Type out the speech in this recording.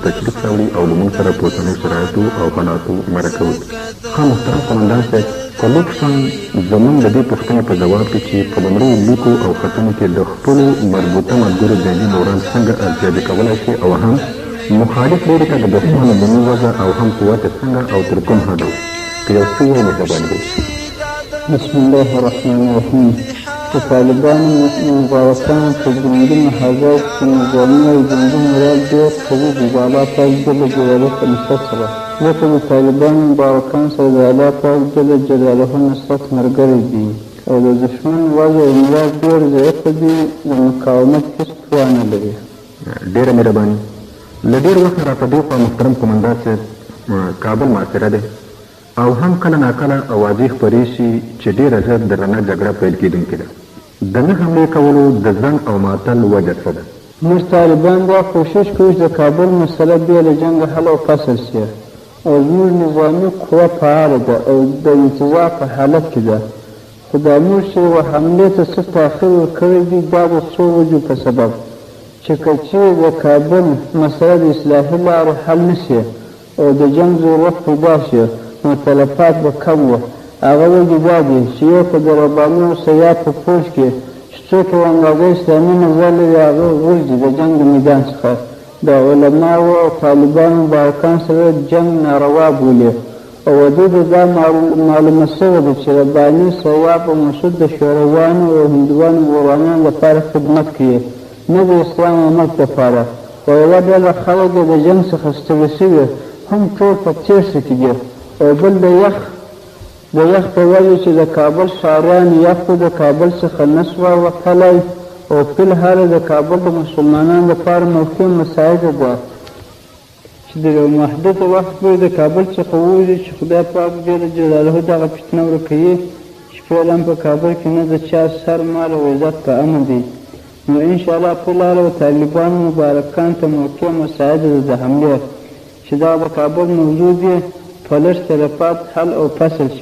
تشریف راوړي او له موږ سره په اوسنیو شرایطو او حالاتو مرکه وکړي. ښه محترم قومندان صاحب، په لطفا زموږ د دې پوښتنې په ځواب کې چې په لومړیو لیکو او خطونو کې د خپلو مربوطه ملګرو ذهني دوران څنګه ارزیابي کولی شي او هم مخالف لوري ته د دښمن بني وضع او هم قوت څنګه او تر کوم حده و؟ که یو څه یې مهرباني وکړي. بسم الله الرحمن الرحیم. د طالبانو مبارکانو په جنګي محاذات کې نظامي او جنګي مراد ډېر قوي دي د الله پاک جل جلاله په نصرت سره، ځکه د طالبانو مبارکان سره د الله پاک جل جلاله نصرت ملګری دي او د دښمن وضع او مراد ډېر ضعیفه دي، د مقاومت هېڅ توان نه لري. ډېره مهرباني. له ډېر وخت را په دې خوا محترم قومندان صاحب کابل محاصره دی او هم کله ناکله اوازې خپرې شي چې ډېره ژر درنه جګړه پیل کېدونکې ده. د نه حملې کولو د ځنډ او معطل وجه څه ده؟ موږ طالبان دا کوشش کوو چې د کابل مسله بیا له جنګ حل او فصل شي او زموږ نظامي قوه فعاله ده او د انتظار په حالت کې ده، خو دا موږ چې یوه حملې ته څه تاخیر ورکړی دی دا د څو وجو په سبب چې که چیرې د کابل مسله د اصلاحي لارو حل نه شي او د جنګ ضرورت پیدا شي نو تلفات به کم وه. هغه وجې دا دی چې یو که د رباني او سیاف په پوځ کې چې څوک یو اندازه اسلامي نظر لري هغه غورځي د جنګ د میدان څخه. د علماو او طالبانو مبارکان سره جنګ ناروا بولي او دوی ته دا معلومه شوې ده چې رباني، سیاف او مسعود د شورویانو او هندوانو ورانیانو لپاره خدمت کوي، نه د اسلام او ملک لپاره. او یوه ډله خلک د جنګ څخه ستړي شوي هم ټول په تېښته کې دي او بل د یخ په وجه چې د کابل ښاریان یخ د کابل څخه نه سوه وتلی او فی الحال د کابل د مسلمانانو لپاره موقع مساعده ده چې د یو محدود وخت پورې د کابل څخه ووځي چې خدای پاک جل جلاله دغه فتنه ورکوي چې فعلا په کابل کې نه د چا سر مال او عزت په امن دی. نو انشاءالله فی الحال او طالبانو مبارکان ته موقع مساعده ده د حملې چې دا د کابل موضوع دی په لږ تلفات حل او فصل شي.